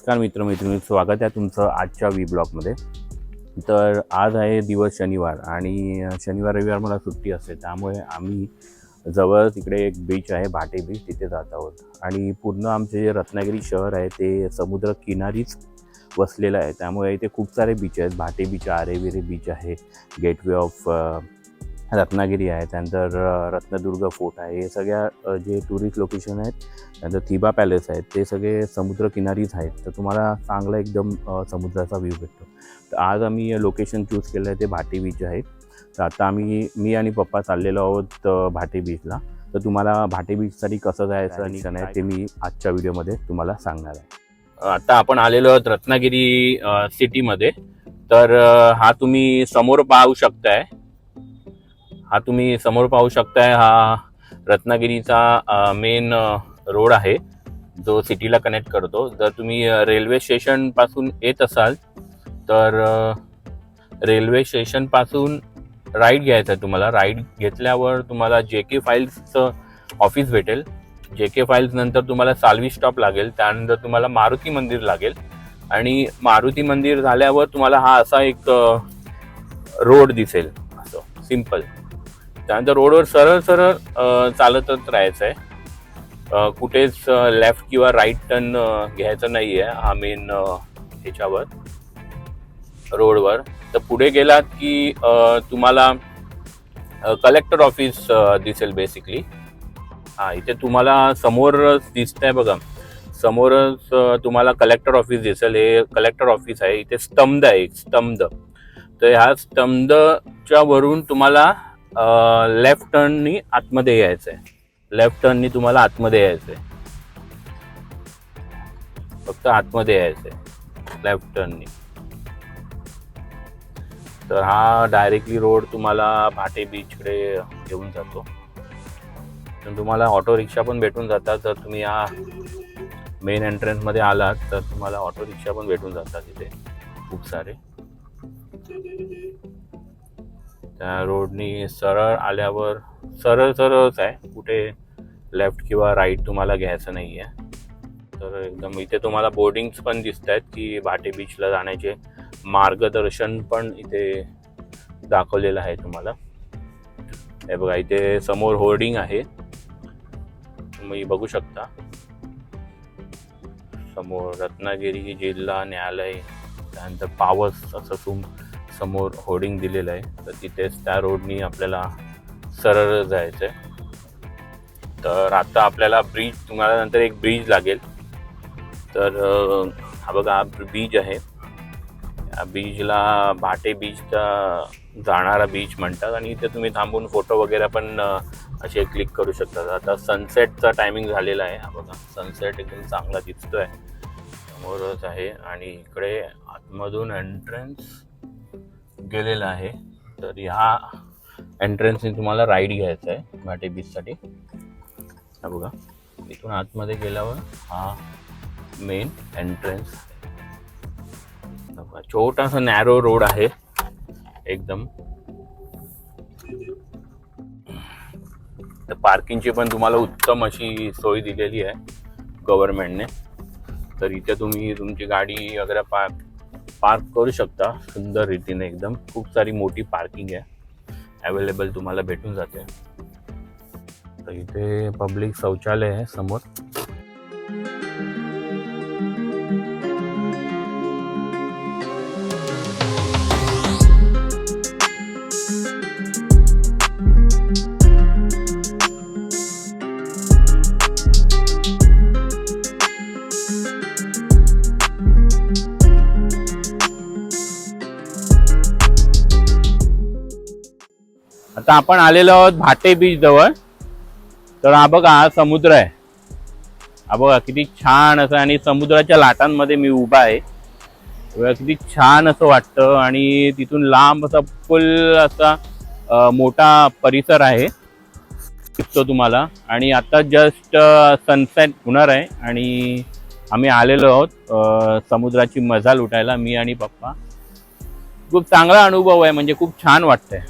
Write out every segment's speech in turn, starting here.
नमस्कार मित्रमैत्रिणी, स्वागत आहे तुमचं आजच्या ब्लॉगमध्ये। तर आज आहे दिवस शनिवार आणि शनिवार रविवार मला सुट्टी असते, त्यामुळे आम्ही जवळ तिकडे एक बीच आहे भाटे बीच, तिथे जात आहोत। आणि पूर्ण आमचे जे रत्नागिरी शहर आहे ते समुद्र किनारीच वसलेलं आहे, त्यामुळे इथे खूप सारे बीच आहेत। भाटे बीच, आरे बीच आहे, गेटवे ऑफ रत्नागिरी आहे, त्यानंतर रत्नदुर्ग फोर्ट आहे। हे सगळ्या जे टुरिस्ट लोकेशन आहेत, त्यानंतर थिबा पॅलेस आहेत, ते सगळे समुद्रकिनारीच आहेत। तर तुम्हाला चांगला एकदम समुद्राचा व्ह्यू भेटतो। तर आज आम्ही लोकेशन चूज केलं आहे ते भाटे बीच आहे। तर आता मी आणि पप्पा चाललेलो आहोत भाटे बीचला। तर तुम्हाला भाटे बीचसाठी कसं जायचं आणि कसं नाही ते मी आजच्या व्हिडिओमध्ये तुम्हाला सांगणार आहे। आता आपण आलेलो आहोत रत्नागिरी सिटीमध्ये। तर हा तुम्ही समोर पाहू शकताय, हा रत्नागिरीचा मेन रोड आहे जो सिटीला कनेक्ट करतो। जर तुम्ही रेल्वे स्टेशन पासून येत असाल तर रेल्वे स्टेशन पासून राईट घ्यायचं आहे तुम्हाला। राईट घेतल्यावर तुम्हाला JK फाईल्सचं ऑफिस भेटेल। JK फाईल्स नंतर तुम्हाला साल्वी स्टॉप लागेल, त्यानंतर तुम्हाला मारुती मंदिर लागेल आणि मारुती मंदिर झाल्यावर तुम्हाला हा असा एक रोड दिसेल, असं सिंपल। त्यानंतर रोडवर सरळ सरळ चालतच राहायचं आहे, कुठेच लेफ्ट किंवा राईट टर्न घ्यायचं नाही आहे हा मेन ह्याच्यावर रोडवर। तर पुढे गेलात की तुम्हाला कलेक्टर ऑफिस दिसेल बेसिकली। इथे तुम्हाला समोरच दिसतंय बघा, समोरच तुम्हाला कलेक्टर ऑफिस दिसेल। हे कलेक्टर ऑफिस आहे, इथे स्तंभ आहे, एक स्तंभ। तर ह्या स्तंभच्या वरून तुम्हाला लेफ्ट टर्ननी आतमध्ये यायचंय, तुम्हाला आतमध्ये यायचंय, फक्त आतमध्ये यायचंय लेफ्ट टर्ननी। तर हा डायरेक्टली रोड तुम्हाला भाटे बीचकडे घेऊन जातो। तर तुम्हाला ऑटो रिक्षा पण भेटून जातात। जर तुम्ही या मेन एंट्रन्स मध्ये आलात तर तुम्हाला ऑटो रिक्षा पण भेटून जातात इथे खूप सारे। त्या रोडनी सरळ आल्यावर सरळच आहे, कुठे लेफ्ट किंवा राईट तुम्हाला घ्यायचं नाही आहे। तर एकदम इथे तुम्हाला बोर्डिंग्स पण दिसत आहेत की भाटे बीचला जाण्याचे मार्गदर्शन पण इथे दाखवलेलं आहे तुम्हाला। हे बघा, इथे समोर होर्डिंग आहे, तुम्ही बघू शकता समोर रत्नागिरी जिल्हा न्यायालय, त्यानंतर पावस असं समोर होर्डिंग दिलेलं आहे। तर तिथेच त्या रोडनी आपल्याला सरळ जायचं आहे। तर आता आपल्याला ब्रिज, तुम्हाला नंतर एक ब्रिज लागेल। तर हा बघा, हा बीच आहे, या बीचला भाटे बीचचा जाणारा बीच म्हणतात आणि इथे तुम्ही थांबून फोटो वगैरे पण असे क्लिक करू शकता। आता सनसेटचा टायमिंग झालेला आहे, हा बघा सनसेट एकदम चांगला दिसतोय, समोरच आहे आणि इकडे आतमधून एंट्रन्स गेलेला आहे। तर ह्या एंट्रन्सने तुम्हाला राईड घ्यायचा आहे भाटे बीचसाठी। हा बघा, इथून आतमध्ये गेल्यावर हा मेन एंट्रन्स, छोटासा नॅरो रोड आहे एकदम। तर पार्किंगची पण तुम्हाला उत्तम अशी सोय दिलेली आहे गव्हर्नमेंटने। तर इथे तुम्ही तुमची गाडी वगैरे पार्क करू शकता सुंदर रीतीने, एकदम खूप सारी मोठी पार्किंग आहे अवेलेबल, तुम्हाला भेटून जाते। तर इथे पब्लिक शौचालय आहे समोर। आता आपण आलेलो आहोत भाटे बीच जवळ। तर हा बघा, हा समुद्र आहे, हा बघा किती छान असं, आणि समुद्राच्या लाटांमध्ये मी उभा आहे, किती छान असं वाटतं। आणि तिथून लांब असा फुल असा मोठा परिसर आहे दिसतो तुम्हाला। आणि आता जस्ट सनसेट होणार आहे आणि आम्ही आलेलो आहोत समुद्राची मजा लुटायला, मी आणि पप्पा। खूप चांगला अनुभव आहे, म्हणजे खूप छान वाटतंय।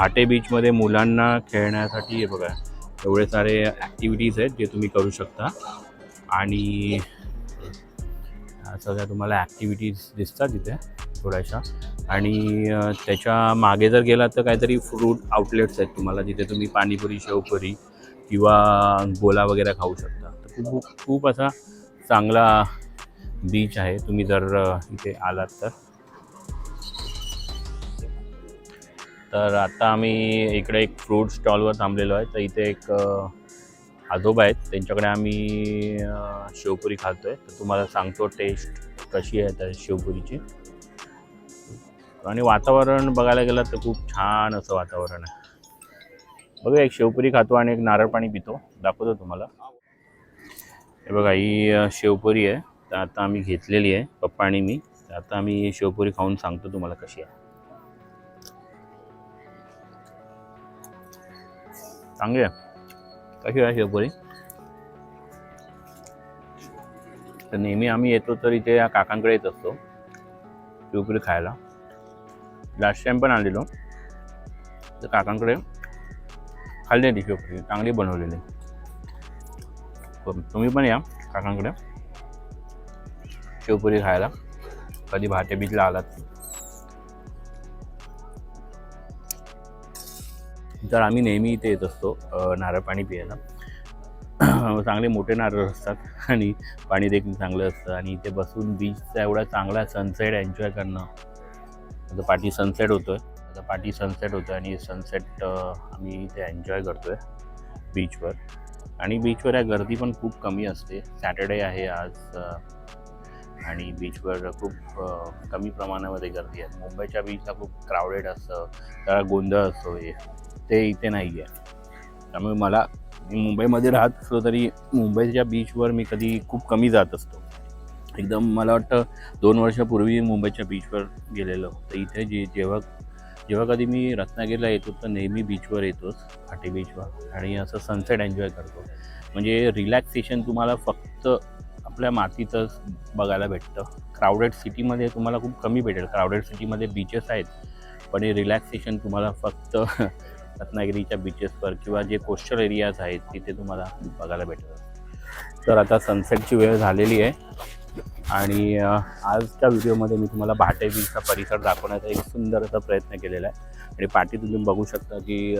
भाटे बीचमध्ये मुलांना खेळण्यासाठी हे बघा एवढे सारे ॲक्टिव्हिटीज आहेत जे तुम्ही करू शकता. आणि सगळ्या तुम्हाला ॲक्टिव्हिटीज दिसतात तिथे थोड्याशा. आणि त्याच्या मागे जर गेलात तर काहीतरी फ्रूट आउटलेट्स आहेत तुम्हाला, जिथे तुम्ही पाणीपुरी, शेवपुरी किंवा गोला वगैरे खाऊ शकता. तर खूप असा चांगला बीच आहे तुम्ही जर इथे आलात तर. तर आता आम्ही इकडे एक फ्रूट स्टॉलवर थांबलेलो आहे. तर इथे एक आजोबा आहेत, त्यांच्याकडे आम्ही शेवपुरी खातो आहे. तर तुम्हाला सांगतो टेस्ट कशी आहे त्या शेवपुरीची. आणि वातावरण बघायला गेलं तर खूप छान असं वातावरण आहे. बघा, एक शेवपुरी खातो आणि एक नारळ पाणी पितो, दाखवतो तुम्हाला. हे बघा, ही शेवपुरी आहे. तर आता आम्ही घेतलेली आहे, पप्पा आणि मी. तर आता आम्ही शेवपुरी खाऊन सांगतो तुम्हाला कशी आहे. चांगली आहे. कशी आहे शेवपुरी? तर नेहमी आम्ही येतो तर इथे या काकांकडे येत असतो शेवपुरी खायला. लास्ट टाइम पण आलेलो तर काकांकडे खाल्ली ती शेवपुरी, चांगली बनवलेली. तुम्ही पण या काकांकडे शेवपुरी खायला कधी भाटे बीचला आलात. तर आम्ही नेहमी इथे येत असतो नारळ पाणी पियायला. चांगले मोठे नारळ असतात आणि पाणी देखील चांगलं असतं. आणि इथे बसून बीचचा एवढा चांगला सनसेट एन्जॉय करणं. आता पाठी सनसेट होतो आहे आणि सनसेट आम्ही इथे एन्जॉय करतो आहे बीचवर. आणि बीचवर या गर्दी पण खूप कमी असते. सॅटर्डे आहे आज आणि बीचवर खूप कमी प्रमाणामध्ये गर्दी आहे. मुंबईच्या बीचला खूप क्राऊडेड असतं, त्याला गोंधळ असतो, ते इथे नाही आहे. त्यामुळे मी मुंबईमध्ये राहत असलो तरी मुंबईच्या बीचवर मी कधी खूप कमी जात असतो. एकदम मला वाटतं 2 वर्षापूर्वी मुंबईच्या बीचवर गेलेलो. तर इथे जेव्हा कधी मी रत्नागिरीला येतो तर नेहमी बीचवर येतोच, भाटे बीचवर, आणि असं सनसेट एन्जॉय करतो. म्हणजे रिलॅक्सेशन तुम्हाला फक्त आपल्या मातीतच बघायला भेटतं. क्राऊडेड सिटीमध्ये तुम्हाला खूप कमी भेटेल. क्राऊडेड सिटीमध्ये बीचेस आहेत, पण हे रिलॅक्सेशन तुम्हाला फक्त रत्नागिरीच्या बीचेसवर किंवा जे कोस्टल एरियाज आहेत तिथे तुम्हाला बघायला भेटतं. तर आता सनसेटची वेळ झालेली आहे आणि आजच्या व्हिडिओमध्ये मी तुम्हाला भाटे बीचचा परिसर दाखवण्याचा एक सुंदर असा प्रयत्न केलेला आहे. आणि पाठी तुम्ही बघू शकता की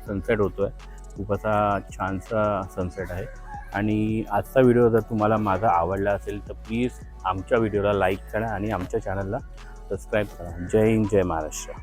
सनसेट होतो आहे. खूप असा छानसा सनसेट आहे. आणि आजचा व्हिडिओ जर तुम्हाला माझा आवडला असेल तर प्लीज आमच्या व्हिडिओला लाईक करा आणि आमच्या चॅनलला सबस्क्राईब करा. जय हिंद, जय महाराष्ट्र.